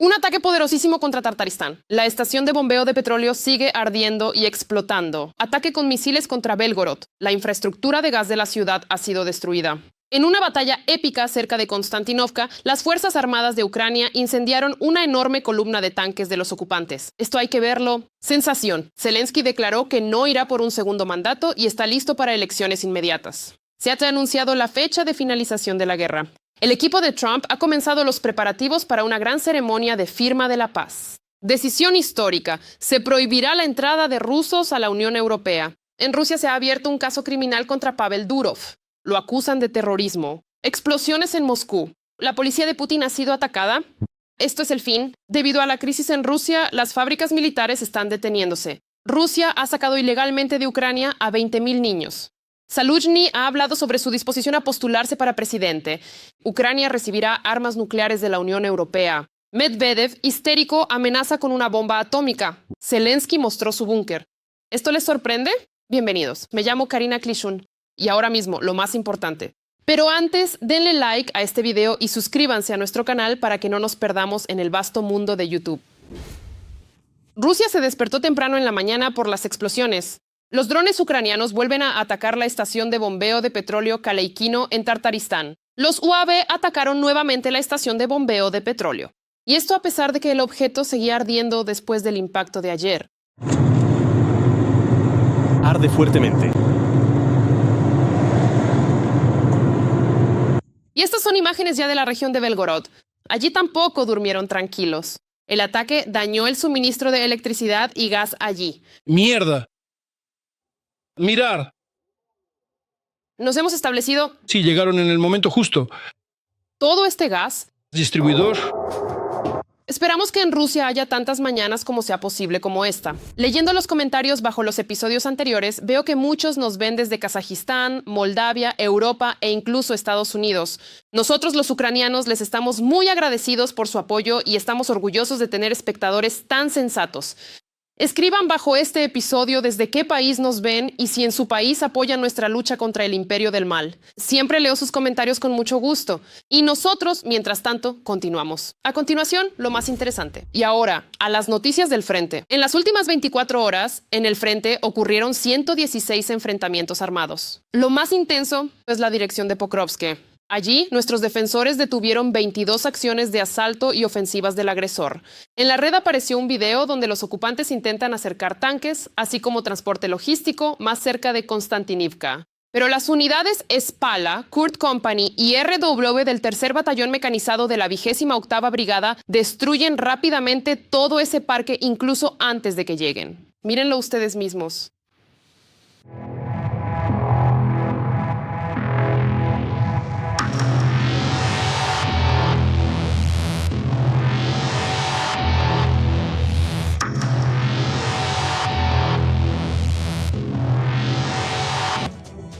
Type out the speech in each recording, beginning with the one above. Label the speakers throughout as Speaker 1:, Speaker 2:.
Speaker 1: Un ataque poderosísimo contra Tartaristán. La estación de bombeo de petróleo sigue ardiendo y explotando. Ataque con misiles contra Belgorod. La infraestructura de gas de la ciudad ha sido destruida. En una batalla épica cerca de Konstantinovka, las Fuerzas Armadas de Ucrania incendiaron una enorme columna de tanques de los ocupantes. Esto hay que verlo. Sensación. Zelensky declaró que no irá por un segundo mandato y está listo para elecciones inmediatas. Se ha anunciado la fecha de finalización de la guerra. El equipo de Trump ha comenzado los preparativos para una gran ceremonia de firma de la paz. Decisión histórica. Se prohibirá la entrada de rusos a la Unión Europea. En Rusia se ha abierto un caso criminal contra Pavel Durov. Lo acusan de terrorismo. Explosiones en Moscú. ¿La policía de Putin ha sido atacada? Esto es el fin. Debido a la crisis en Rusia, las fábricas militares están deteniéndose. Rusia ha sacado ilegalmente de Ucrania a 20.000 niños. Zaluzhny ha hablado sobre su disposición a postularse para presidente. Ucrania recibirá armas nucleares de la Unión Europea. Medvedev, histérico, amenaza con una bomba atómica. Zelensky mostró su búnker. ¿Esto les sorprende? Bienvenidos. Me llamo Karina Klishun. Y ahora mismo, lo más importante. Pero antes, denle like a este video y suscríbanse a nuestro canal para que no nos perdamos en el vasto mundo de YouTube. Rusia se despertó temprano en la mañana por las explosiones. Los drones ucranianos vuelven a atacar la estación de bombeo de petróleo Kaleikino en Tartaristán. Los UAV atacaron nuevamente la estación de bombeo de petróleo. Y esto a pesar de que el objeto seguía ardiendo después del impacto de ayer.
Speaker 2: Arde fuertemente.
Speaker 1: Y estas son imágenes ya de la región de Belgorod. Allí tampoco durmieron tranquilos. El ataque dañó el suministro de electricidad y gas allí.
Speaker 3: ¡Mierda! ¡Mirar!
Speaker 1: Nos hemos establecido...
Speaker 3: Sí, llegaron en el momento justo.
Speaker 1: Todo este gas...
Speaker 3: Distribuidor.
Speaker 1: Esperamos que en Rusia haya tantas mañanas como sea posible como esta. Leyendo los comentarios bajo los episodios anteriores, veo que muchos nos ven desde Kazajistán, Moldavia, Europa e incluso Estados Unidos. Nosotros los ucranianos les estamos muy agradecidos por su apoyo y estamos orgullosos de tener espectadores tan sensatos. Escriban bajo este episodio desde qué país nos ven y si en su país apoyan nuestra lucha contra el imperio del mal. Siempre leo sus comentarios con mucho gusto. Y nosotros, mientras tanto, continuamos. A continuación, lo más interesante. Y ahora, a las noticias del frente. En las últimas 24 horas, en el frente ocurrieron 116 enfrentamientos armados. Lo más intenso es la dirección de Pokrovsk. Allí, nuestros defensores detuvieron 22 acciones de asalto y ofensivas del agresor. En la red apareció un video donde los ocupantes intentan acercar tanques, así como transporte logístico, más cerca de Konstantinivka. Pero las unidades Spala, Kurt Company y RW del tercer batallón mecanizado de la 28ª Brigada destruyen rápidamente todo ese parque incluso antes de que lleguen. Mírenlo ustedes mismos.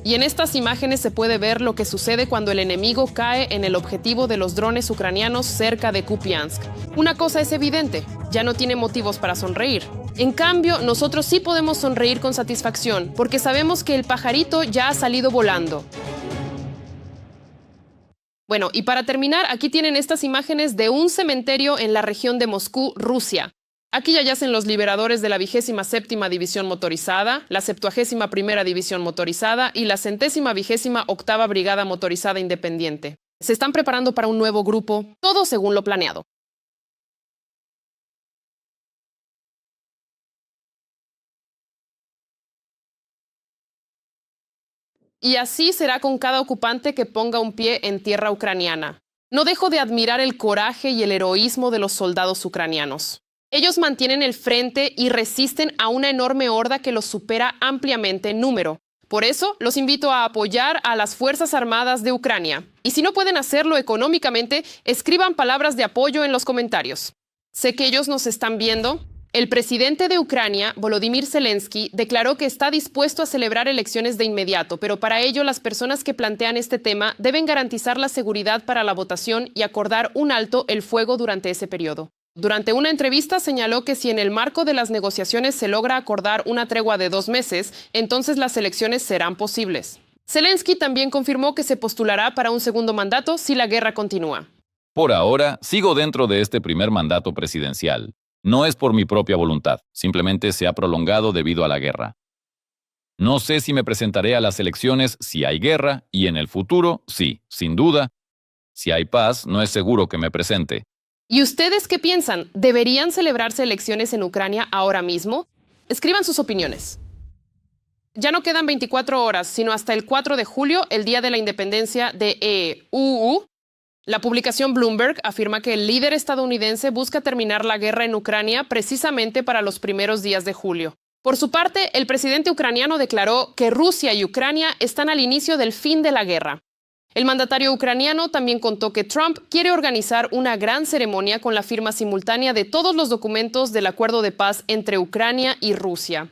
Speaker 1: Y en estas imágenes se puede ver lo que sucede cuando el enemigo cae en el objetivo de los drones ucranianos cerca de Kupiansk. Una cosa es evidente, ya no tiene motivos para sonreír. En cambio, nosotros sí podemos sonreír con satisfacción, porque sabemos que el pajarito ya ha salido volando. Bueno, y para terminar, aquí tienen estas imágenes de un cementerio en la región de Moscú, Rusia. Aquí ya yacen los liberadores de la 27ª División Motorizada, la 71ª División Motorizada y la 128ª Brigada Motorizada Independiente. Se están preparando para un nuevo grupo, todo según lo planeado. Y así será con cada ocupante que ponga un pie en tierra ucraniana. No dejo de admirar el coraje y el heroísmo de los soldados ucranianos. Ellos mantienen el frente y resisten a una enorme horda que los supera ampliamente en número. Por eso, los invito a apoyar a las Fuerzas Armadas de Ucrania. Y si no pueden hacerlo económicamente, escriban palabras de apoyo en los comentarios. Sé que ellos nos están viendo. El presidente de Ucrania, Volodymyr Zelensky, declaró que está dispuesto a celebrar elecciones de inmediato, pero para ello las personas que plantean este tema deben garantizar la seguridad para la votación y acordar un alto el fuego durante ese periodo. Durante una entrevista señaló que si en el marco de las negociaciones se logra acordar una tregua de 2 meses, entonces las elecciones serán posibles. Zelensky también confirmó que se postulará para un segundo mandato si la guerra continúa.
Speaker 2: Por ahora, sigo dentro de este primer mandato presidencial. No es por mi propia voluntad, simplemente se ha prolongado debido a la guerra. No sé si me presentaré a las elecciones si hay guerra, y en el futuro, sí, sin duda. Si hay paz, no es seguro que me presente.
Speaker 1: ¿Y ustedes qué piensan? ¿Deberían celebrarse elecciones en Ucrania ahora mismo? Escriban sus opiniones. Ya no quedan 24 horas, sino hasta el 4 de julio, el día de la independencia de EU. La publicación Bloomberg afirma que el líder estadounidense busca terminar la guerra en Ucrania precisamente para los primeros días de julio. Por su parte, el presidente ucraniano declaró que Rusia y Ucrania están al inicio del fin de la guerra. El mandatario ucraniano también contó que Trump quiere organizar una gran ceremonia con la firma simultánea de todos los documentos del acuerdo de paz entre Ucrania y Rusia.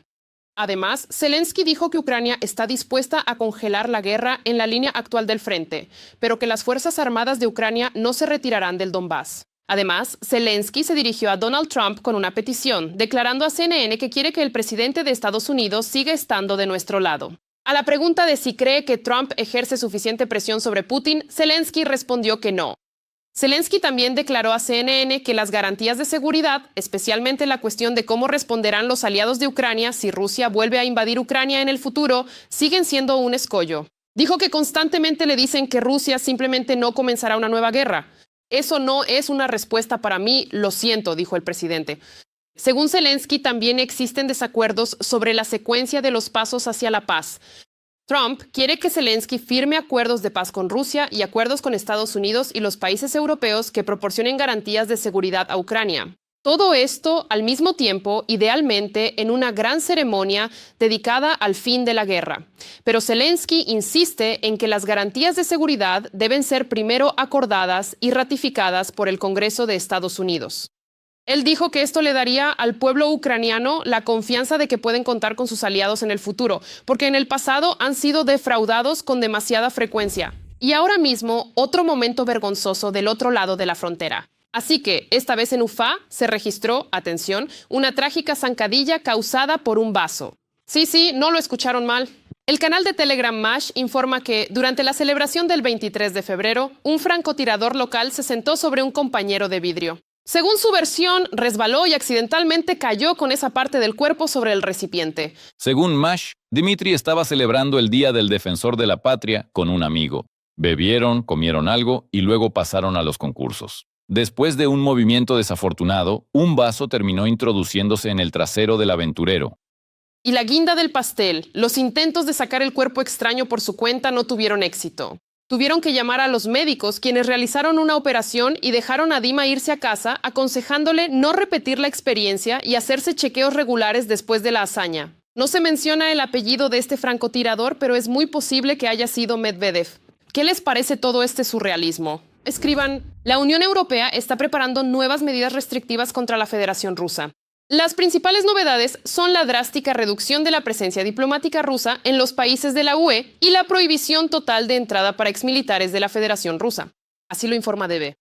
Speaker 1: Además, Zelensky dijo que Ucrania está dispuesta a congelar la guerra en la línea actual del frente, pero que las Fuerzas Armadas de Ucrania no se retirarán del Donbass. Además, Zelensky se dirigió a Donald Trump con una petición, declarando a CNN que quiere que el presidente de Estados Unidos siga estando de nuestro lado. A la pregunta de si cree que Trump ejerce suficiente presión sobre Putin, Zelensky respondió que no. Zelensky también declaró a CNN que las garantías de seguridad, especialmente la cuestión de cómo responderán los aliados de Ucrania si Rusia vuelve a invadir Ucrania en el futuro, siguen siendo un escollo. Dijo que constantemente le dicen que Rusia simplemente no comenzará una nueva guerra. Eso no es una respuesta para mí, lo siento, dijo el presidente. Según Zelensky, también existen desacuerdos sobre la secuencia de los pasos hacia la paz. Trump quiere que Zelensky firme acuerdos de paz con Rusia y acuerdos con Estados Unidos y los países europeos que proporcionen garantías de seguridad a Ucrania. Todo esto al mismo tiempo, idealmente, en una gran ceremonia dedicada al fin de la guerra. Pero Zelensky insiste en que las garantías de seguridad deben ser primero acordadas y ratificadas por el Congreso de Estados Unidos. Él dijo que esto le daría al pueblo ucraniano la confianza de que pueden contar con sus aliados en el futuro, porque en el pasado han sido defraudados con demasiada frecuencia. Y ahora mismo, otro momento vergonzoso del otro lado de la frontera. Así que, esta vez en Ufá, se registró, atención, una trágica zancadilla causada por un vaso. Sí, no lo escucharon mal. El canal de Telegram Mash informa que, durante la celebración del 23 de febrero, un francotirador local se sentó sobre un compañero de vidrio. Según su versión, resbaló y accidentalmente cayó con esa parte del cuerpo sobre el recipiente.
Speaker 2: Según Mash, Dmitry estaba celebrando el Día del Defensor de la Patria con un amigo. Bebieron, comieron algo y luego pasaron a los concursos. Después de un movimiento desafortunado, un vaso terminó introduciéndose en el trasero del aventurero.
Speaker 1: Y la guinda del pastel, los intentos de sacar el cuerpo extraño por su cuenta no tuvieron éxito. Tuvieron que llamar a los médicos, quienes realizaron una operación y dejaron a Dima irse a casa, aconsejándole no repetir la experiencia y hacerse chequeos regulares después de la hazaña. No se menciona el apellido de este francotirador, pero es muy posible que haya sido Medvedev. ¿Qué les parece todo este surrealismo? Escriban, la Unión Europea está preparando nuevas medidas restrictivas contra la Federación Rusa. Las principales novedades son la drástica reducción de la presencia diplomática rusa en los países de la UE y la prohibición total de entrada para exmilitares de la Federación Rusa. Así lo informa DB.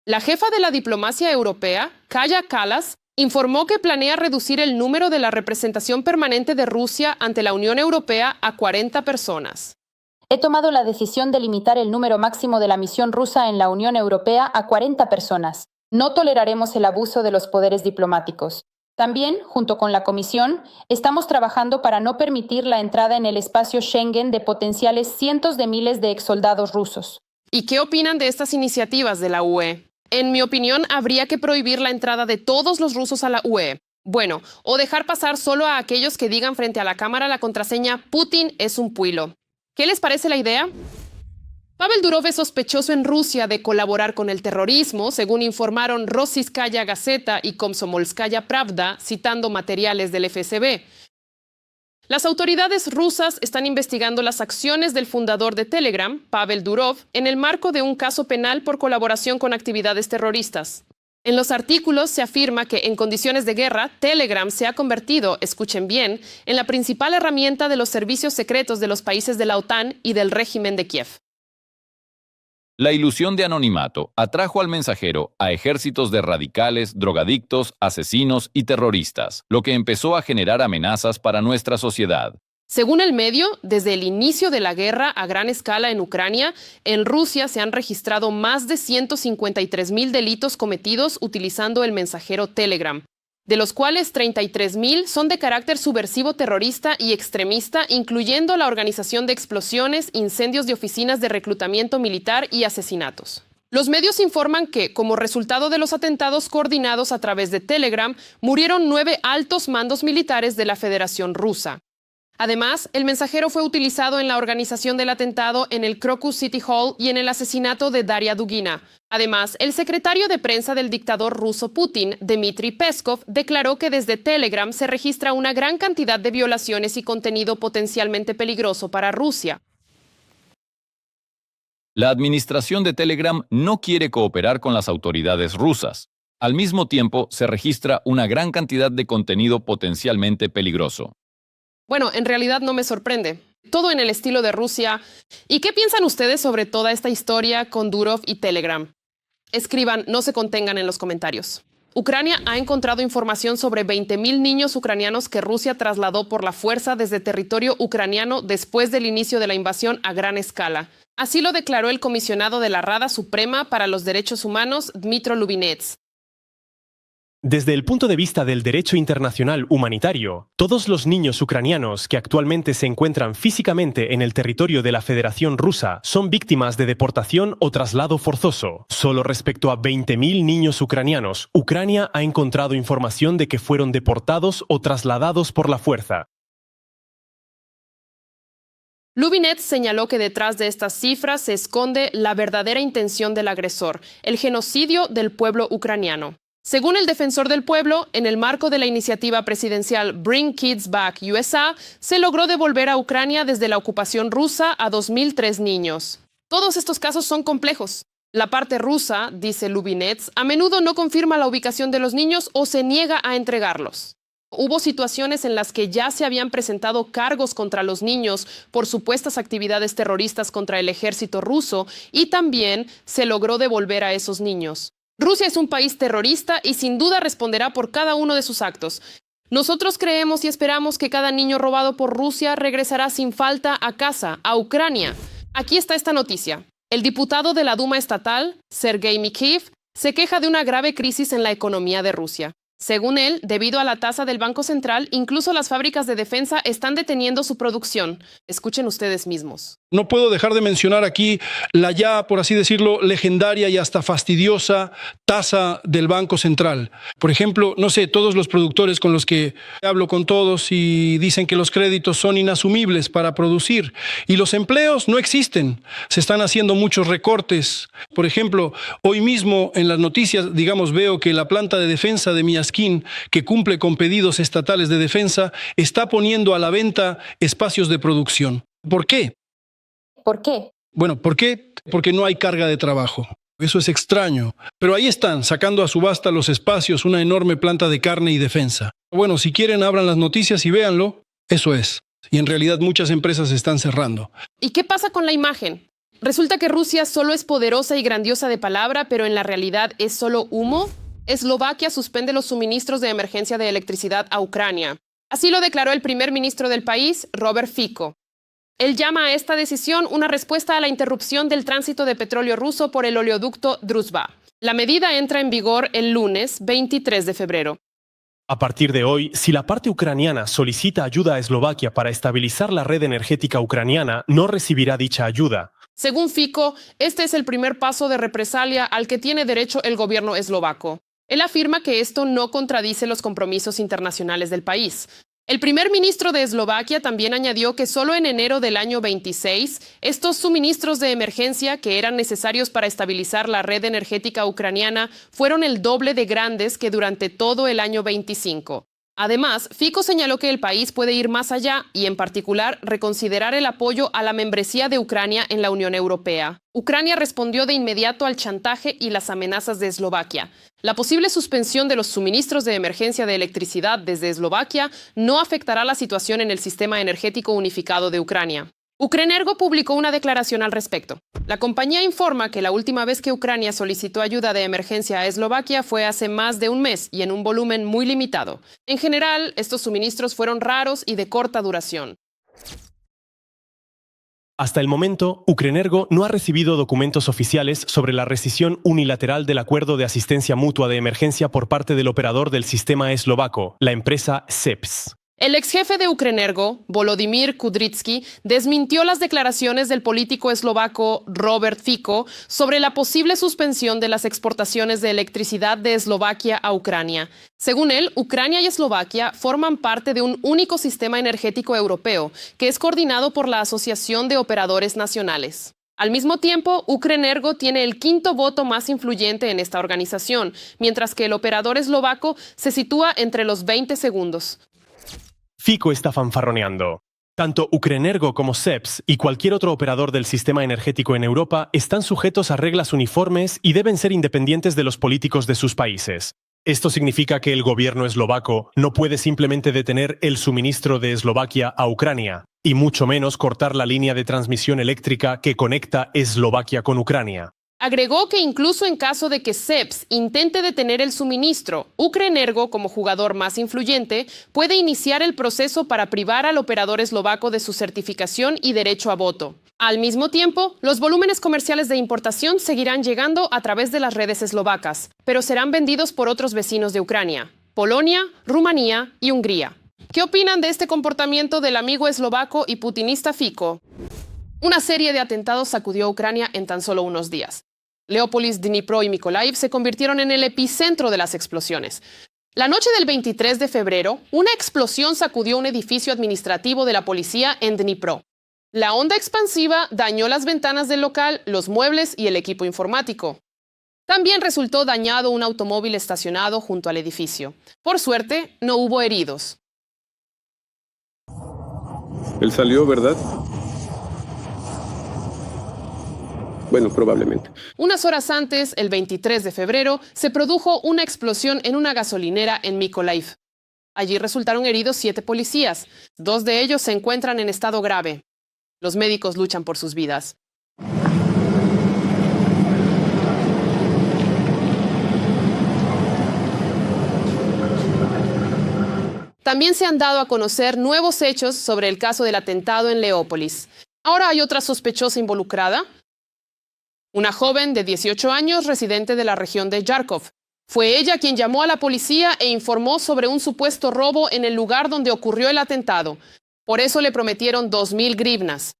Speaker 1: La jefa de la diplomacia europea, Kaja Kallas, informó que planea reducir el número de la representación permanente de Rusia ante la Unión Europea a 40 personas.
Speaker 4: He tomado la decisión de limitar el número máximo de la misión rusa en la Unión Europea a 40 personas. No toleraremos el abuso de los poderes diplomáticos. También, junto con la Comisión, estamos trabajando para no permitir la entrada en el espacio Schengen de potenciales cientos de miles de exsoldados rusos.
Speaker 1: ¿Y qué opinan de estas iniciativas de la UE? En mi opinión, habría que prohibir la entrada de todos los rusos a la UE. Bueno, o dejar pasar solo a aquellos que digan frente a la cámara la contraseña Putin es un puilo. ¿Qué les parece la idea? Pavel Durov es sospechoso en Rusia de colaborar con el terrorismo, según informaron Rossiyskaya Gazeta y Komsomolskaya Pravda, citando materiales del FSB. Las autoridades rusas están investigando las acciones del fundador de Telegram, Pavel Durov, en el marco de un caso penal por colaboración con actividades terroristas. En los artículos se afirma que en condiciones de guerra, Telegram se ha convertido, escuchen bien, en la principal herramienta de los servicios secretos de los países de la OTAN y del régimen de Kiev.
Speaker 2: La ilusión de anonimato atrajo al mensajero a ejércitos de radicales, drogadictos, asesinos y terroristas, lo que empezó a generar amenazas para nuestra sociedad.
Speaker 1: Según el medio, desde el inicio de la guerra a gran escala en Ucrania, en Rusia se han registrado más de 153.000 delitos cometidos utilizando el mensajero Telegram, de los cuales 33.000 son de carácter subversivo terrorista y extremista, incluyendo la organización de explosiones, incendios de oficinas de reclutamiento militar y asesinatos. Los medios informan que, como resultado de los atentados coordinados a través de Telegram, murieron 9 altos mandos militares de la Federación Rusa. Además, el mensajero fue utilizado en la organización del atentado en el Crocus City Hall y en el asesinato de Daria Dugina. Además, el secretario de prensa del dictador ruso Putin, Dmitry Peskov, declaró que desde Telegram se registra una gran cantidad de violaciones y contenido potencialmente peligroso para Rusia.
Speaker 2: La administración de Telegram no quiere cooperar con las autoridades rusas. Al mismo tiempo, se registra una gran cantidad de contenido potencialmente peligroso.
Speaker 1: Bueno, en realidad no me sorprende. Todo en el estilo de Rusia. ¿Y qué piensan ustedes sobre toda esta historia con Durov y Telegram? Escriban, no se contengan en los comentarios. Ucrania ha encontrado información sobre 20.000 niños ucranianos que Rusia trasladó por la fuerza desde territorio ucraniano después del inicio de la invasión a gran escala. Así lo declaró el comisionado de la Rada Suprema para los Derechos Humanos, Dmytro Lubinets.
Speaker 5: Desde el punto de vista del derecho internacional humanitario, todos los niños ucranianos que actualmente se encuentran físicamente en el territorio de la Federación Rusa son víctimas de deportación o traslado forzoso. Solo respecto a 20.000 niños ucranianos, Ucrania ha encontrado información de que fueron deportados o trasladados por la fuerza.
Speaker 1: Lubinets señaló que detrás de estas cifras se esconde la verdadera intención del agresor, el genocidio del pueblo ucraniano. Según el defensor del pueblo, en el marco de la iniciativa presidencial Bring Kids Back USA, se logró devolver a Ucrania desde la ocupación rusa a 2.003 niños. Todos estos casos son complejos. La parte rusa, dice Lubinets, a menudo no confirma la ubicación de los niños o se niega a entregarlos. Hubo situaciones en las que ya se habían presentado cargos contra los niños por supuestas actividades terroristas contra el ejército ruso y también se logró devolver a esos niños. Rusia es un país terrorista y sin duda responderá por cada uno de sus actos. Nosotros creemos y esperamos que cada niño robado por Rusia regresará sin falta a casa, a Ucrania. Aquí está esta noticia. El diputado de la Duma estatal, Sergei Mikheyev, se queja de una grave crisis en la economía de Rusia. Según él, debido a la tasa del Banco Central, incluso las fábricas de defensa están deteniendo su producción. Escuchen ustedes mismos.
Speaker 3: No puedo dejar de mencionar aquí la ya, por así decirlo, legendaria y hasta fastidiosa tasa del Banco Central. Por ejemplo, no sé, todos los productores con los que hablo con todos y dicen que los créditos son inasumibles para producir y los empleos no existen. Se están haciendo muchos recortes. Por ejemplo, hoy mismo en las noticias, digamos, veo que la planta de defensa de Miaskin, que cumple con pedidos estatales de defensa, está poniendo a la venta espacios de producción. ¿Por qué?
Speaker 4: ¿Por qué?
Speaker 3: Bueno, ¿por qué? Porque no hay carga de trabajo. Eso es extraño. Pero ahí están, sacando a subasta los espacios, una enorme planta de carne y defensa. Bueno, si quieren, abran las noticias y véanlo. Eso es. Y en realidad muchas empresas se están cerrando.
Speaker 1: ¿Y qué pasa con la imagen? Resulta que Rusia solo es poderosa y grandiosa de palabra, pero en la realidad es solo humo. Eslovaquia suspende los suministros de emergencia de electricidad a Ucrania. Así lo declaró el primer ministro del país, Robert Fico. Él llama a esta decisión una respuesta a la interrupción del tránsito de petróleo ruso por el oleoducto Druzhba. La medida entra en vigor el lunes 23 de febrero.
Speaker 5: A partir de hoy, si la parte ucraniana solicita ayuda a Eslovaquia para estabilizar la red energética ucraniana, no recibirá dicha ayuda.
Speaker 1: Según Fico, este es el primer paso de represalia al que tiene derecho el gobierno eslovaco. Él afirma que esto no contradice los compromisos internacionales del país. El primer ministro de Eslovaquia también añadió que solo en enero del año 26, estos suministros de emergencia que eran necesarios para estabilizar la red energética ucraniana fueron el doble de grandes que durante todo el año 25. Además, Fico señaló que el país puede ir más allá y, en particular, reconsiderar el apoyo a la membresía de Ucrania en la Unión Europea. Ucrania respondió de inmediato al chantaje y las amenazas de Eslovaquia. La posible suspensión de los suministros de emergencia de electricidad desde Eslovaquia no afectará la situación en el sistema energético unificado de Ucrania. Ukrenergo publicó una declaración al respecto. La compañía informa que la última vez que Ucrania solicitó ayuda de emergencia a Eslovaquia fue hace más de un mes y en un volumen muy limitado. En general, estos suministros fueron raros y de corta duración.
Speaker 5: Hasta el momento, Ukrenergo no ha recibido documentos oficiales sobre la rescisión unilateral del acuerdo de asistencia mutua de emergencia por parte del operador del sistema eslovaco, la empresa ČEPS.
Speaker 1: El ex jefe de Ukrenergo, Volodymyr Kudrycki, desmintió las declaraciones del político eslovaco Robert Fico sobre la posible suspensión de las exportaciones de electricidad de Eslovaquia a Ucrania. Según él, Ucrania y Eslovaquia forman parte de un único sistema energético europeo, que es coordinado por la Asociación de Operadores Nacionales. Al mismo tiempo, Ukrenergo tiene el quinto voto más influyente en esta organización, mientras que el operador eslovaco se sitúa entre los 20 segundos.
Speaker 5: Fico está fanfarroneando. Tanto Ukrenergo como ČEPS y cualquier otro operador del sistema energético en Europa están sujetos a reglas uniformes y deben ser independientes de los políticos de sus países. Esto significa que el gobierno eslovaco no puede simplemente detener el suministro de Eslovaquia a Ucrania, y mucho menos cortar la línea de transmisión eléctrica que conecta Eslovaquia con Ucrania.
Speaker 1: Agregó que incluso en caso de que ČEPS intente detener el suministro, Ukrenergo, como jugador más influyente, puede iniciar el proceso para privar al operador eslovaco de su certificación y derecho a voto. Al mismo tiempo, los volúmenes comerciales de importación seguirán llegando a través de las redes eslovacas, pero serán vendidos por otros vecinos de Ucrania, Polonia, Rumanía y Hungría. ¿Qué opinan de este comportamiento del amigo eslovaco y putinista Fico? Una serie de atentados sacudió a Ucrania en tan solo unos días. Leópolis, Dnipro y Mykolaiv se convirtieron en el epicentro de las explosiones. La noche del 23 de febrero, una explosión sacudió un edificio administrativo de la policía en Dnipro. La onda expansiva dañó las ventanas del local, los muebles y el equipo informático. También resultó dañado un automóvil estacionado junto al edificio. Por suerte, no hubo heridos.
Speaker 6: Él salió, ¿verdad? Bueno, probablemente.
Speaker 1: Unas horas antes, el 23 de febrero, se produjo una explosión en una gasolinera en Mykolaiv. Allí resultaron heridos 7 policías. 2 de ellos se encuentran en estado grave. Los médicos luchan por sus vidas. También se han dado a conocer nuevos hechos sobre el caso del atentado en Leópolis. Ahora hay otra sospechosa involucrada. Una joven de 18 años residente de la región de Yarkov. Fue ella quien llamó a la policía e informó sobre un supuesto robo en el lugar donde ocurrió el atentado. Por eso le prometieron 2.000 grivnas.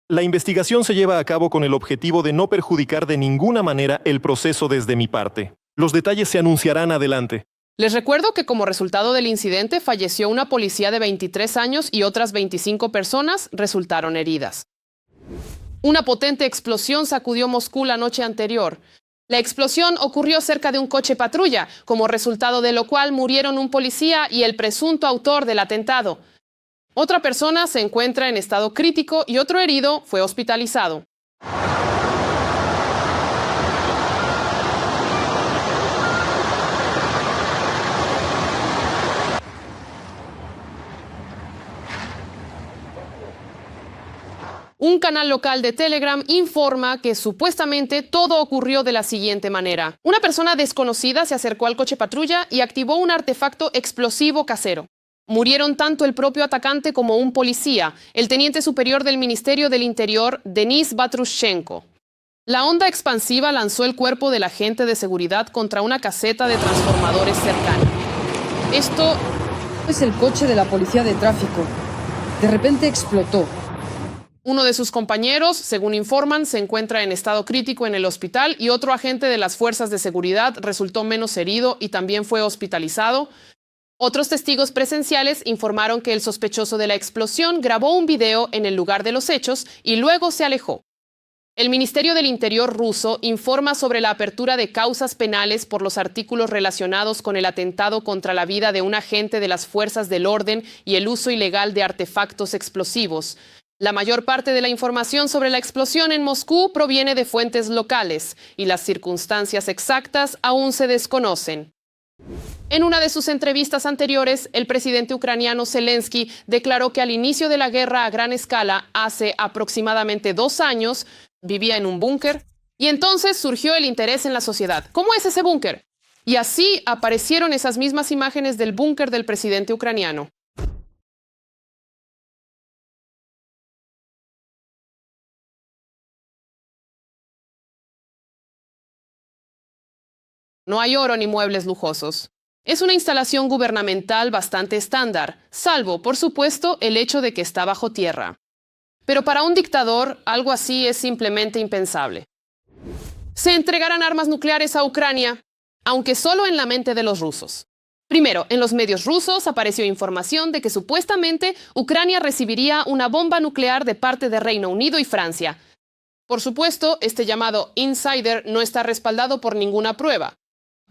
Speaker 7: La investigación se lleva a cabo con el objetivo de no perjudicar de ninguna manera el proceso desde mi parte. Los detalles se anunciarán adelante.
Speaker 1: Les recuerdo que como resultado del incidente falleció una policía de 23 años y otras 25 personas resultaron heridas. Una potente explosión sacudió Moscú la noche anterior. La explosión ocurrió cerca de un coche patrulla, como resultado de lo cual murieron un policía y el presunto autor del atentado. Otra persona se encuentra en estado crítico y otro herido fue hospitalizado. Un canal local de Telegram informa que supuestamente todo ocurrió de la siguiente manera. Una persona desconocida se acercó al coche patrulla y activó un artefacto explosivo casero. Murieron tanto el propio atacante como un policía, el teniente superior del Ministerio del Interior, Denis Batrushenko. La onda expansiva lanzó el cuerpo del agente de seguridad contra una caseta de transformadores cercana. Esto
Speaker 8: es el coche de la policía de tráfico. De repente explotó.
Speaker 1: Uno de sus compañeros, según informan, se encuentra en estado crítico en el hospital y otro agente de las fuerzas de seguridad resultó menos herido y también fue hospitalizado. Otros testigos presenciales informaron que el sospechoso de la explosión grabó un video en el lugar de los hechos y luego se alejó. El Ministerio del Interior ruso informa sobre la apertura de causas penales por los artículos relacionados con el atentado contra la vida de un agente de las fuerzas del orden y el uso ilegal de artefactos explosivos. La mayor parte de la información sobre la explosión en Moscú proviene de fuentes locales y las circunstancias exactas aún se desconocen. En una de sus entrevistas anteriores, el presidente ucraniano Zelensky declaró que al inicio de la guerra a gran escala, hace aproximadamente 2 años, vivía en un búnker y entonces surgió el interés en la sociedad. ¿Cómo es ese búnker? Y así aparecieron esas mismas imágenes del búnker del presidente ucraniano. No hay oro ni muebles lujosos. Es una instalación gubernamental bastante estándar, salvo, por supuesto, el hecho de que está bajo tierra. Pero para un dictador, algo así es simplemente impensable. Se entregarán armas nucleares a Ucrania, aunque solo en la mente de los rusos. Primero, en los medios rusos apareció información de que supuestamente Ucrania recibiría una bomba nuclear de parte de Reino Unido y Francia. Por supuesto, este llamado insider no está respaldado por ninguna prueba.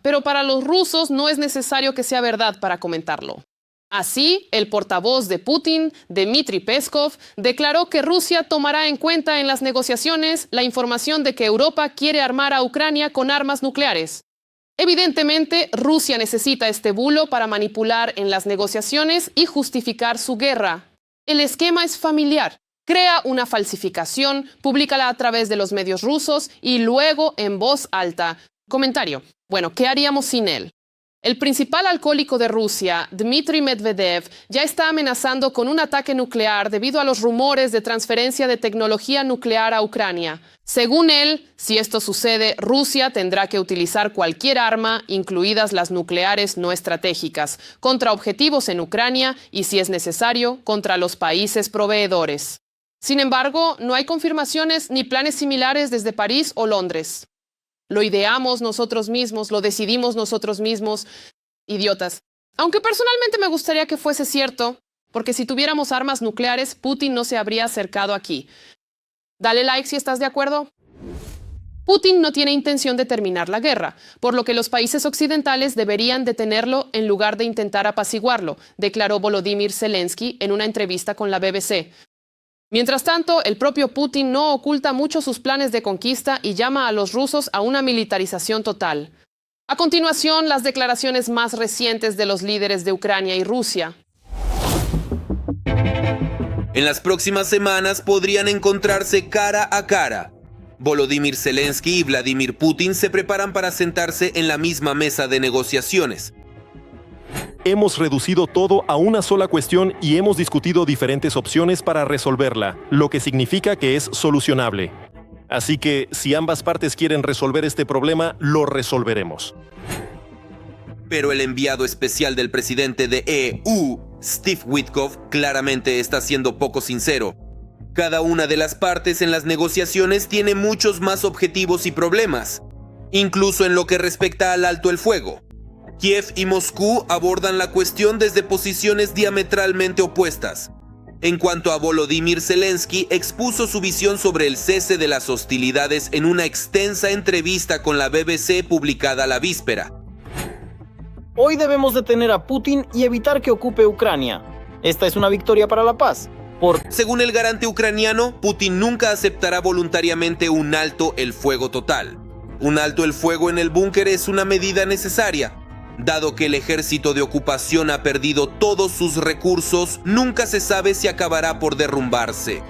Speaker 1: Pero para los rusos no es necesario que sea verdad para comentarlo. Así, el portavoz de Putin, Dmitry Peskov, declaró que Rusia tomará en cuenta en las negociaciones la información de que Europa quiere armar a Ucrania con armas nucleares. Evidentemente, Rusia necesita este bulo para manipular en las negociaciones y justificar su guerra. El esquema es familiar. Crea una falsificación, públicala a través de los medios rusos y luego en voz alta. Comentario. Bueno, ¿qué haríamos sin él? El principal alcohólico de Rusia, Dmitry Medvedev, ya está amenazando con un ataque nuclear debido a los rumores de transferencia de tecnología nuclear a Ucrania. Según él, si esto sucede, Rusia tendrá que utilizar cualquier arma, incluidas las nucleares no estratégicas, contra objetivos en Ucrania y, si es necesario, contra los países proveedores. Sin embargo, no hay confirmaciones ni planes similares desde París o Londres. Lo ideamos nosotros mismos, lo decidimos nosotros mismos. Idiotas. Aunque personalmente me gustaría que fuese cierto, porque si tuviéramos armas nucleares, Putin no se habría acercado aquí. Dale like si estás de acuerdo. Putin no tiene intención de terminar la guerra, por lo que los países occidentales deberían detenerlo en lugar de intentar apaciguarlo, declaró Volodymyr Zelensky en una entrevista con la BBC. Mientras tanto, el propio Putin no oculta mucho sus planes de conquista y llama a los rusos a una militarización total. A continuación, las declaraciones más recientes de los líderes de Ucrania y Rusia.
Speaker 9: En las próximas semanas podrían encontrarse cara a cara. Volodymyr Zelensky y Vladimir Putin se preparan para sentarse en la misma mesa de negociaciones.
Speaker 7: Hemos reducido todo a una sola cuestión y hemos discutido diferentes opciones para resolverla, lo que significa que es solucionable. Así que, si ambas partes quieren resolver este problema, lo resolveremos.
Speaker 9: Pero el enviado especial del presidente de EU, Steve Witkoff, claramente está siendo poco sincero. Cada una de las partes en las negociaciones tiene muchos más objetivos y problemas, incluso en lo que respecta al alto el fuego. Kiev y Moscú abordan la cuestión desde posiciones diametralmente opuestas. En cuanto a Volodymyr Zelensky, expuso su visión sobre el cese de las hostilidades en una extensa entrevista con la BBC publicada la víspera.
Speaker 10: Hoy debemos detener a Putin y evitar que ocupe Ucrania. Esta es una victoria para la paz.
Speaker 9: Según el garante ucraniano, Putin nunca aceptará voluntariamente un alto el fuego total. Un alto el fuego en el búnker es una medida necesaria. Dado que el ejército de ocupación ha perdido todos sus recursos, nunca se sabe si acabará por derrumbarse.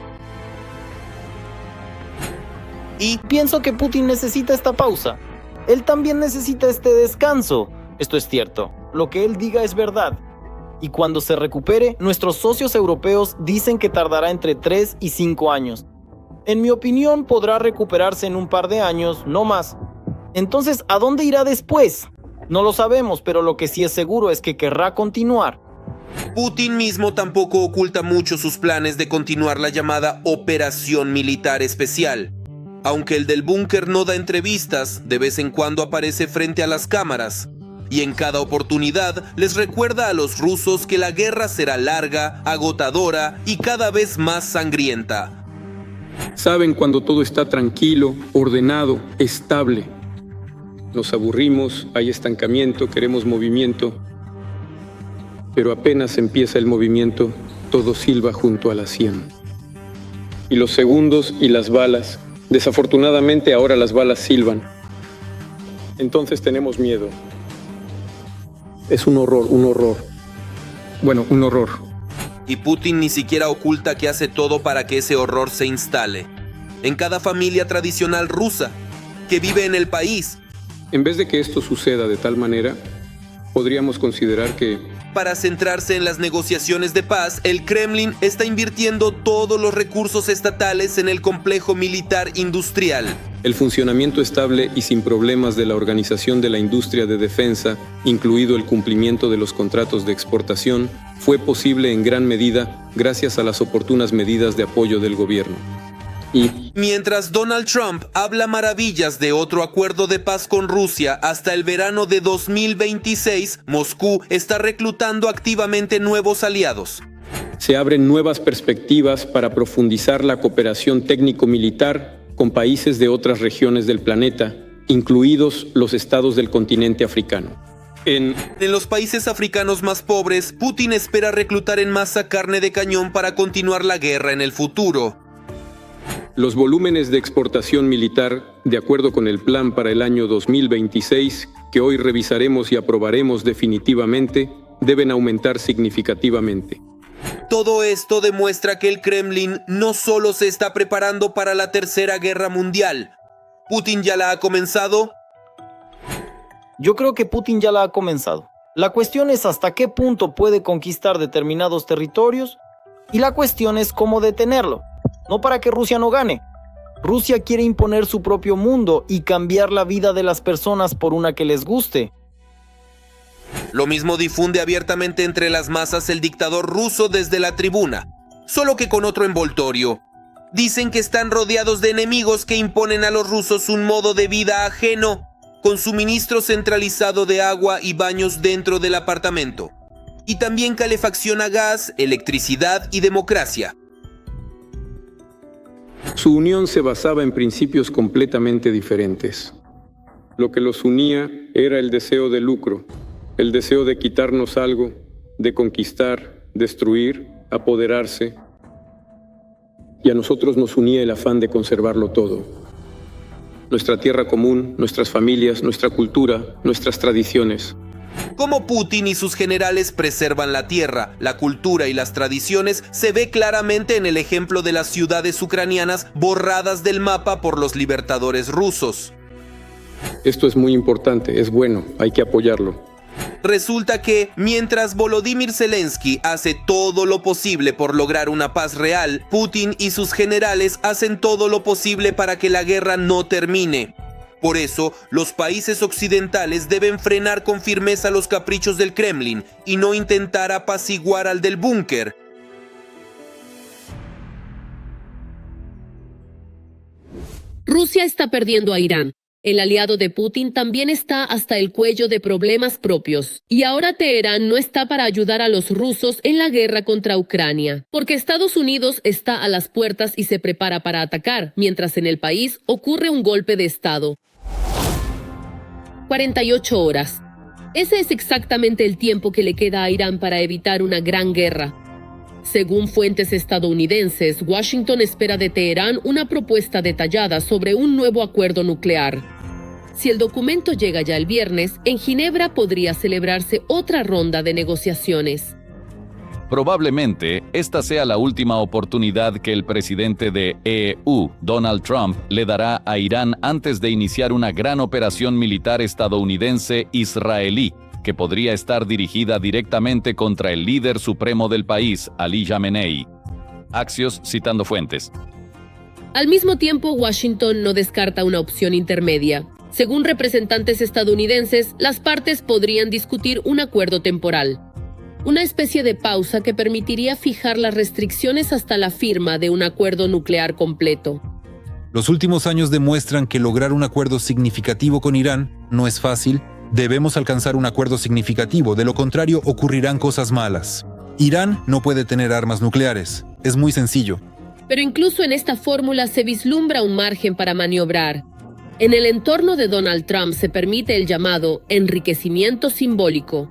Speaker 10: Y pienso que Putin necesita esta pausa. Él también necesita este descanso. Esto es cierto. Lo que él diga es verdad. Y cuando se recupere, nuestros socios europeos dicen que tardará entre 3 y 5 años. En mi opinión, podrá recuperarse en un par de años, no más. Entonces, ¿a dónde irá después? No lo sabemos, pero lo que sí es seguro es que querrá continuar.
Speaker 9: Putin mismo tampoco oculta mucho sus planes de continuar la llamada Operación Militar Especial. Aunque el del búnker no da entrevistas, de vez en cuando aparece frente a las cámaras. Y en cada oportunidad les recuerda a los rusos que la guerra será larga, agotadora y cada vez más sangrienta.
Speaker 6: Saben cuando todo está tranquilo, ordenado, estable. Nos aburrimos, hay estancamiento, queremos movimiento. Pero apenas empieza el movimiento, todo silba junto a la sien. Y los segundos y las balas, desafortunadamente ahora las balas silban. Entonces tenemos miedo. Es un horror, un horror. Bueno, un horror.
Speaker 9: Y Putin ni siquiera oculta que hace todo para que ese horror se instale. En cada familia tradicional rusa, que vive en el país.
Speaker 6: En vez de que esto suceda de tal manera, podríamos considerar que...
Speaker 9: Para centrarse en las negociaciones de paz, el Kremlin está invirtiendo todos los recursos estatales en el complejo militar industrial.
Speaker 6: El funcionamiento estable y sin problemas de la Organización de la Industria de Defensa, incluido el cumplimiento de los contratos de exportación, fue posible en gran medida gracias a las oportunas medidas de apoyo del gobierno. Y
Speaker 9: mientras Donald Trump habla maravillas de otro acuerdo de paz con Rusia hasta el verano de 2026, Moscú está reclutando activamente nuevos aliados.
Speaker 6: se abren nuevas perspectivas para profundizar la cooperación técnico-militar con países de otras regiones del planeta, incluidos los estados del continente africano. En
Speaker 9: los países africanos más pobres, Putin espera reclutar en masa carne de cañón para continuar la guerra en el futuro.
Speaker 6: Los volúmenes de exportación militar, de acuerdo con el plan para el año 2026, que hoy revisaremos y aprobaremos definitivamente, deben aumentar significativamente.
Speaker 9: Todo esto demuestra que el Kremlin no solo se está preparando para la Tercera Guerra Mundial. ¿Putin ya la ha comenzado?
Speaker 10: Yo creo que Putin ya la ha comenzado. La cuestión es hasta qué punto puede conquistar determinados territorios y la cuestión es cómo detenerlo. No para que Rusia no gane. Rusia quiere imponer su propio mundo y cambiar la vida de las personas por una que les guste.
Speaker 9: Lo mismo difunde abiertamente entre las masas el dictador ruso desde la tribuna, solo que con otro envoltorio. Dicen que están rodeados de enemigos que imponen a los rusos un modo de vida ajeno, con suministro centralizado de agua y baños dentro del apartamento, y también calefacción a gas, electricidad y democracia.
Speaker 6: Su unión se basaba en principios completamente diferentes. Lo que los unía era el deseo de lucro, el deseo de quitarnos algo, de conquistar, destruir, apoderarse. Y a nosotros nos unía el afán de conservarlo todo. Nuestra tierra común, nuestras familias, nuestra cultura, nuestras tradiciones.
Speaker 9: Cómo Putin y sus generales preservan la tierra, la cultura y las tradiciones se ve claramente en el ejemplo de las ciudades ucranianas borradas del mapa por los libertadores rusos.
Speaker 6: Esto es muy importante, es bueno, hay que apoyarlo.
Speaker 9: Resulta que, mientras Volodymyr Zelensky hace todo lo posible por lograr una paz real, Putin y sus generales hacen todo lo posible para que la guerra no termine. Por eso, los países occidentales deben frenar con firmeza los caprichos del Kremlin y no intentar apaciguar al del búnker.
Speaker 11: Rusia está perdiendo a Irán. El aliado de Putin también está hasta el cuello de problemas propios. Y ahora Teherán no está para ayudar a los rusos en la guerra contra Ucrania, porque Estados Unidos está a las puertas y se prepara para atacar, mientras en el país ocurre un golpe de Estado. 48 horas. Ese es exactamente el tiempo que le queda a Irán para evitar una gran guerra. Según fuentes estadounidenses, Washington espera de Teherán una propuesta detallada sobre un nuevo acuerdo nuclear. Si el documento llega ya el viernes, en Ginebra podría celebrarse otra ronda de negociaciones.
Speaker 2: Probablemente esta sea la última oportunidad que el presidente de EU, Donald Trump, le dará a Irán antes de iniciar una gran operación militar estadounidense-israelí, que podría estar dirigida directamente contra el líder supremo del país, Ali Khamenei. Axios citando fuentes.
Speaker 11: Al mismo tiempo, Washington no descarta una opción intermedia. Según representantes estadounidenses, las partes podrían discutir un acuerdo temporal. Una especie de pausa que permitiría fijar las restricciones hasta la firma de un acuerdo nuclear completo.
Speaker 12: Los últimos años demuestran que lograr un acuerdo significativo con Irán no es fácil. Debemos alcanzar un acuerdo significativo, de lo contrario ocurrirán cosas malas. Irán no puede tener armas nucleares. Es muy sencillo.
Speaker 11: Pero incluso en esta fórmula se vislumbra un margen para maniobrar. En el entorno de Donald Trump se permite el llamado enriquecimiento simbólico.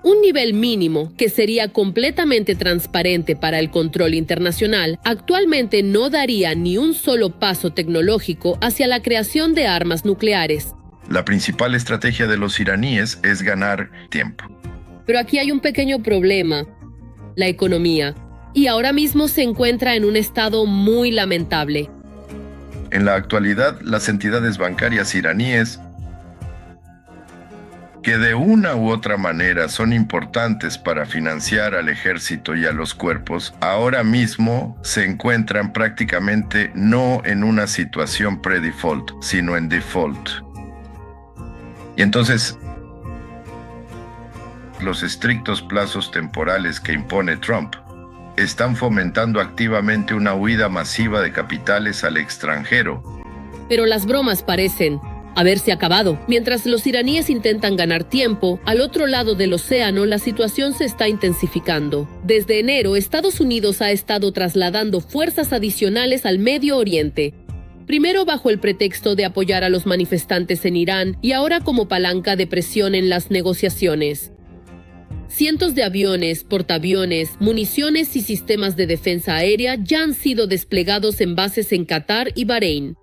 Speaker 11: Un nivel mínimo que sería completamente transparente para el control internacional, actualmente no daría ni un solo paso tecnológico hacia la creación de armas nucleares.
Speaker 13: La principal estrategia de los iraníes es ganar tiempo.
Speaker 11: Pero aquí hay un pequeño problema: la economía. Y ahora mismo se encuentra en un estado muy lamentable.
Speaker 13: En la actualidad, las entidades bancarias iraníes que de una u otra manera son importantes para financiar al ejército y a los cuerpos, ahora mismo se encuentran prácticamente no en una situación pre-default, sino en default. Y entonces, los estrictos plazos temporales que impone Trump están fomentando activamente una huida masiva de capitales al extranjero.
Speaker 11: Pero las bromas parecen haberse acabado. Mientras los iraníes intentan ganar tiempo, al otro lado del océano la situación se está intensificando. Desde enero, Estados Unidos ha estado trasladando fuerzas adicionales al Medio Oriente. Primero bajo el pretexto de apoyar a los manifestantes en Irán y ahora como palanca de presión en las negociaciones. Cientos de aviones, portaaviones, municiones y sistemas de defensa aérea ya han sido desplegados en bases en Qatar y Bahrein.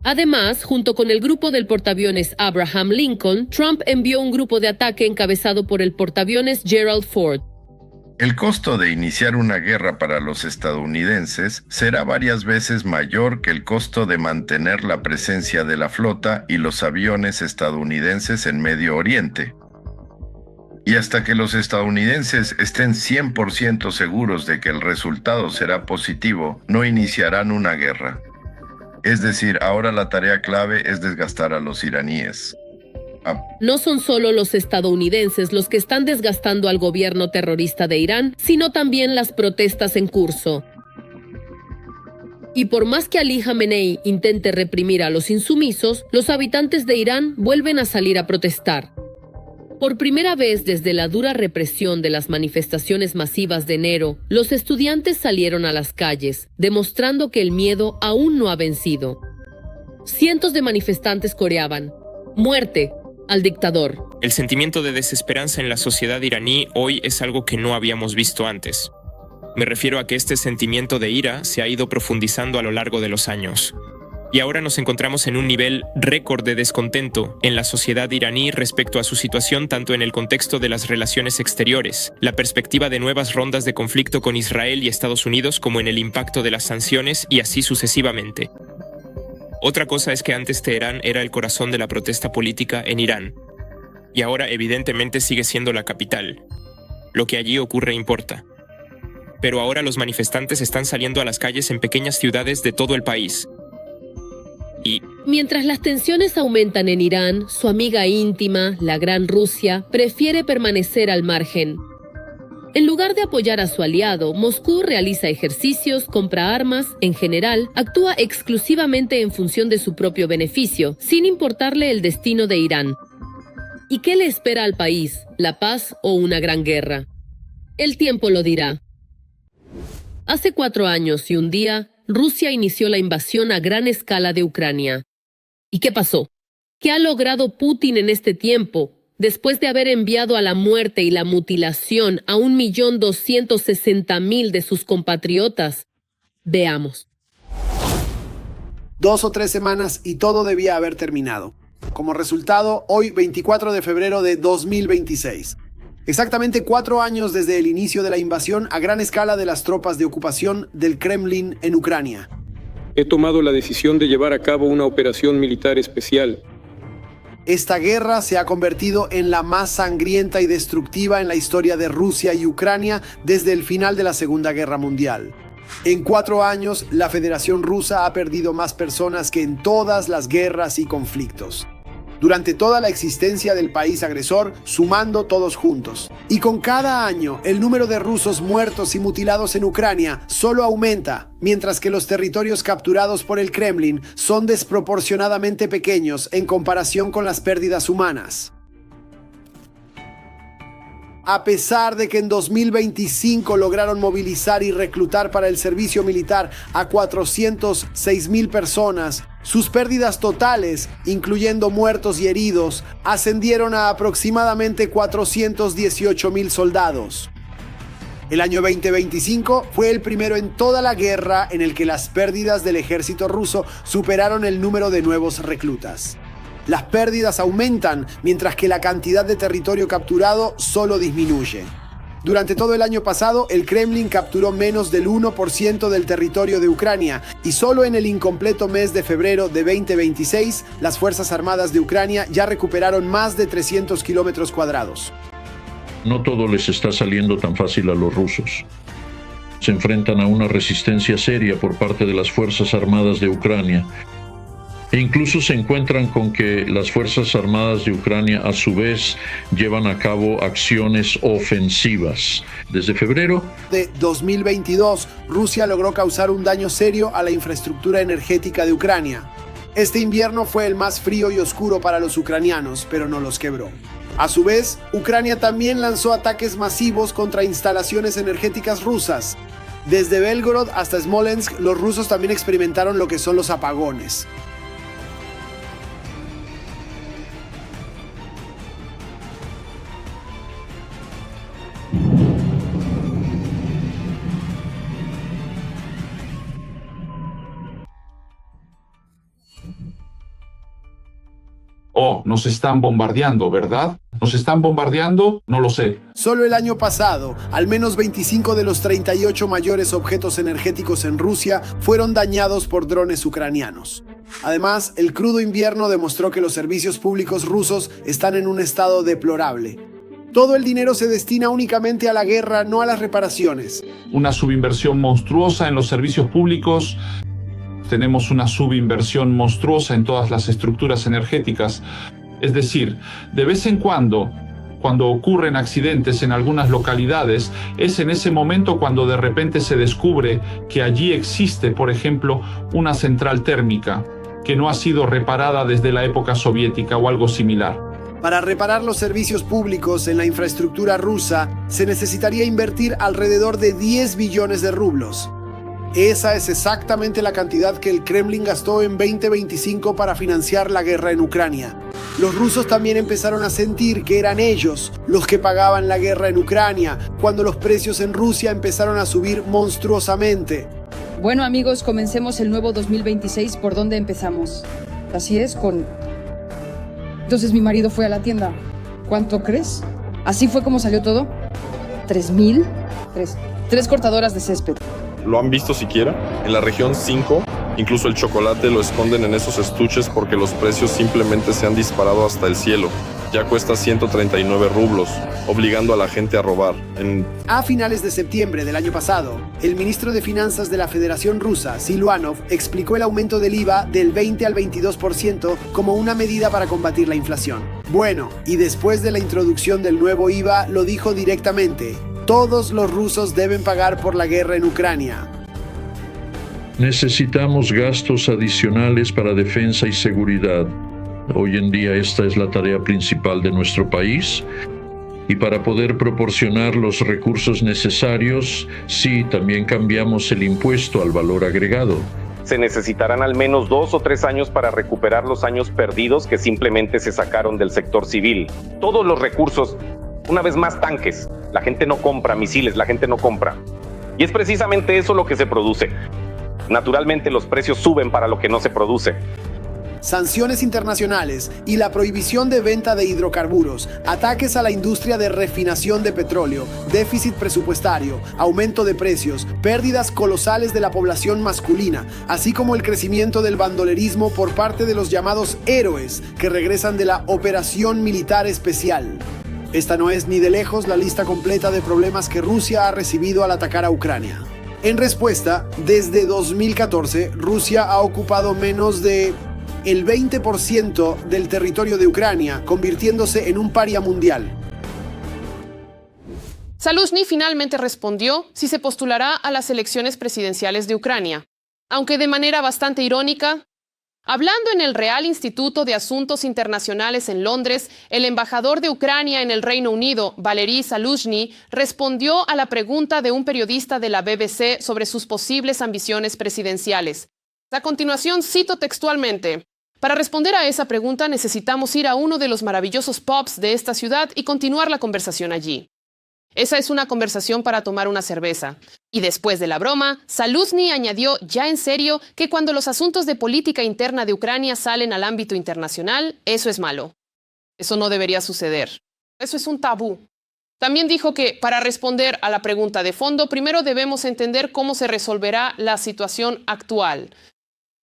Speaker 11: Además, junto con el grupo del portaaviones Abraham Lincoln, Trump envió un grupo de ataque encabezado por el portaaviones Gerald Ford.
Speaker 13: El costo de iniciar una guerra para los estadounidenses será varias veces mayor que el costo de mantener la presencia de la flota y los aviones estadounidenses en Medio Oriente. Y hasta que los estadounidenses estén 100% seguros de que el resultado será positivo, no iniciarán una guerra. Es decir, ahora la tarea clave es desgastar a los iraníes.
Speaker 11: No son solo los estadounidenses los que están desgastando al gobierno terrorista de Irán, sino también las protestas en curso. Y por más que Ali Jamenei intente reprimir a los insumisos, los habitantes de Irán vuelven a salir a protestar. Por primera vez desde la dura represión de las manifestaciones masivas de enero, los estudiantes salieron a las calles, demostrando que el miedo aún no ha vencido. Cientos de manifestantes coreaban: ¡muerte al dictador!
Speaker 14: El sentimiento de desesperanza en la sociedad iraní hoy es algo que no habíamos visto antes. Me refiero a que este sentimiento de ira se ha ido profundizando a lo largo de los años. Y ahora nos encontramos en un nivel récord de descontento en la sociedad iraní respecto a su situación tanto en el contexto de las relaciones exteriores, la perspectiva de nuevas rondas de conflicto con Israel y Estados Unidos como en el impacto de las sanciones y así sucesivamente. Otra cosa es que antes Teherán era el corazón de la protesta política en Irán, y ahora evidentemente sigue siendo la capital. Lo que allí ocurre importa. Pero ahora los manifestantes están saliendo a las calles en pequeñas ciudades de todo el país.
Speaker 11: Mientras las tensiones aumentan en Irán, su amiga íntima, la Gran Rusia, prefiere permanecer al margen. En lugar de apoyar a su aliado, Moscú realiza ejercicios, compra armas, en general, actúa exclusivamente en función de su propio beneficio, sin importarle el destino de Irán. ¿Y qué le espera al país? ¿La paz o una gran guerra? El tiempo lo dirá. Hace 4 años y un día, Rusia inició la invasión a gran escala de Ucrania. ¿Y qué pasó? ¿Qué ha logrado Putin en este tiempo, después de haber enviado a la muerte y la mutilación a 1.260.000 de sus compatriotas? Veamos.
Speaker 15: 2 o 3 semanas y todo debía haber terminado. Como resultado, hoy 24 de febrero de 2026. Exactamente 4 años desde el inicio de la invasión a gran escala de las tropas de ocupación del Kremlin en Ucrania.
Speaker 6: He tomado la decisión de llevar a cabo una operación militar especial.
Speaker 15: Esta guerra se ha convertido en la más sangrienta y destructiva en la historia de Rusia y Ucrania desde el final de la Segunda Guerra Mundial. En 4 años, la Federación Rusa ha perdido más personas que en todas las guerras y conflictos. Durante toda la existencia del país agresor, sumando todos juntos. Y con cada año, el número de rusos muertos y mutilados en Ucrania solo aumenta, mientras que los territorios capturados por el Kremlin son desproporcionadamente pequeños en comparación con las pérdidas humanas. A pesar de que en 2025 lograron movilizar y reclutar para el servicio militar a 406.000 personas, sus pérdidas totales, incluyendo muertos y heridos, ascendieron a aproximadamente 418.000 soldados. El año 2025 fue el primero en toda la guerra en el que las pérdidas del ejército ruso superaron el número de nuevos reclutas. Las pérdidas aumentan mientras que la cantidad de territorio capturado solo disminuye. Durante todo el año pasado, el Kremlin capturó menos del 1% del territorio de Ucrania y solo en el incompleto mes de febrero de 2026, las Fuerzas Armadas de Ucrania ya recuperaron más de 300 kilómetros cuadrados.
Speaker 16: No todo les está saliendo tan fácil a los rusos. Se enfrentan a una resistencia seria por parte de las Fuerzas Armadas de Ucrania. E incluso se encuentran con que las Fuerzas Armadas de Ucrania a su vez llevan a cabo acciones ofensivas. Desde febrero
Speaker 15: de 2022, Rusia logró causar un daño serio a la infraestructura energética de Ucrania. Este invierno fue el más frío y oscuro para los ucranianos, pero no los quebró. A su vez, Ucrania también lanzó ataques masivos contra instalaciones energéticas rusas. Desde Belgorod hasta Smolensk, los rusos también experimentaron lo que son los apagones.
Speaker 17: Oh, nos están bombardeando, ¿verdad? ¿Nos están bombardeando? No lo sé.
Speaker 15: Solo el año pasado, al menos 25 de los 38 mayores objetos energéticos en Rusia fueron dañados por drones ucranianos. Además, el crudo invierno demostró que los servicios públicos rusos están en un estado deplorable. Todo el dinero se destina únicamente a la guerra, no a las reparaciones.
Speaker 17: Una subinversión monstruosa en los servicios públicos. Tenemos una subinversión monstruosa en todas las estructuras energéticas. Es decir, de vez en cuando ocurren accidentes en algunas localidades, es en ese momento cuando de repente se descubre que allí existe, por ejemplo, una central térmica que no ha sido reparada desde la época soviética o algo similar.
Speaker 15: Para reparar los servicios públicos en la infraestructura rusa, se necesitaría invertir alrededor de 10 billones de rublos. Esa es exactamente la cantidad que el Kremlin gastó en 2025 para financiar la guerra en Ucrania. Los rusos también empezaron a sentir que eran ellos los que pagaban la guerra en Ucrania, cuando los precios en Rusia empezaron a subir monstruosamente.
Speaker 8: Bueno, amigos, comencemos el nuevo 2026. ¿Por dónde empezamos? Así es, Entonces mi marido fue a la tienda. ¿Cuánto crees? ¿Así fue como salió todo? ¿3,000? Tres cortadoras de césped.
Speaker 18: ¿Lo han visto siquiera? En la región 5, incluso el chocolate lo esconden en esos estuches porque los precios simplemente se han disparado hasta el cielo. Ya cuesta 139 rublos, obligando a la gente a robar.
Speaker 15: A finales de septiembre del año pasado, el ministro de Finanzas de la Federación Rusa, Siluanov, explicó el aumento del IVA del 20 al 22% como una medida para combatir la inflación. Bueno, y después de la introducción del nuevo IVA, lo dijo directamente: todos los rusos deben pagar por la guerra en Ucrania.
Speaker 16: necesitamos gastos adicionales para defensa y seguridad. Hoy en día esta es la tarea principal de nuestro país. Y para poder proporcionar los recursos necesarios, sí, también cambiamos el impuesto al valor agregado.
Speaker 19: Se necesitarán al menos 2 o 3 años para recuperar los años perdidos que simplemente se sacaron del sector civil. Todos los recursos, una vez más tanques. La gente no compra misiles, la gente no compra. Y es precisamente eso lo que se produce. Naturalmente los precios suben para lo que no se produce.
Speaker 15: Sanciones internacionales y la prohibición de venta de hidrocarburos, ataques a la industria de refinación de petróleo, déficit presupuestario, aumento de precios, pérdidas colosales de la población masculina, así como el crecimiento del bandolerismo por parte de los llamados héroes que regresan de la operación militar especial. Esta no es ni de lejos la lista completa de problemas que Rusia ha recibido al atacar a Ucrania. En respuesta, desde 2014, Rusia ha ocupado menos de el 20% del territorio de Ucrania, convirtiéndose en un paria mundial.
Speaker 1: Zaluzhny finalmente respondió si se postulará a las elecciones presidenciales de Ucrania, aunque de manera bastante irónica. Hablando en el Real Instituto de Asuntos Internacionales en Londres, el embajador de Ucrania en el Reino Unido, Valery Zaluzhny, respondió a la pregunta de un periodista de la BBC sobre sus posibles ambiciones presidenciales. A continuación, cito textualmente: para responder a esa pregunta necesitamos ir a uno de los maravillosos pubs de esta ciudad y continuar la conversación allí. Esa es una conversación para tomar una cerveza. Y después de la broma, Zaluzhny añadió ya en serio que cuando los asuntos de política interna de Ucrania salen al ámbito internacional, eso es malo. Eso no debería suceder. Eso es un tabú. También dijo que para responder a la pregunta de fondo, primero debemos entender cómo se resolverá la situación actual.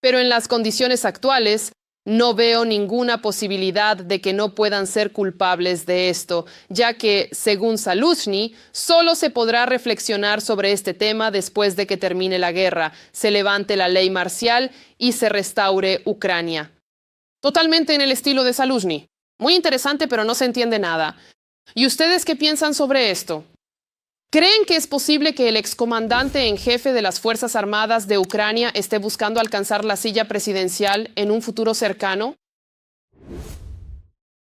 Speaker 1: Pero en las condiciones actuales, no veo ninguna posibilidad de que no puedan ser culpables de esto, ya que, según Zaluzhny, solo se podrá reflexionar sobre este tema después de que termine la guerra, se levante la ley marcial y se restaure Ucrania. Totalmente en el estilo de Zaluzhny. Muy interesante, pero no se entiende nada. ¿Y ustedes qué piensan sobre esto? ¿Creen que es posible que el excomandante en jefe de las Fuerzas Armadas de Ucrania esté buscando alcanzar la silla presidencial en un futuro cercano?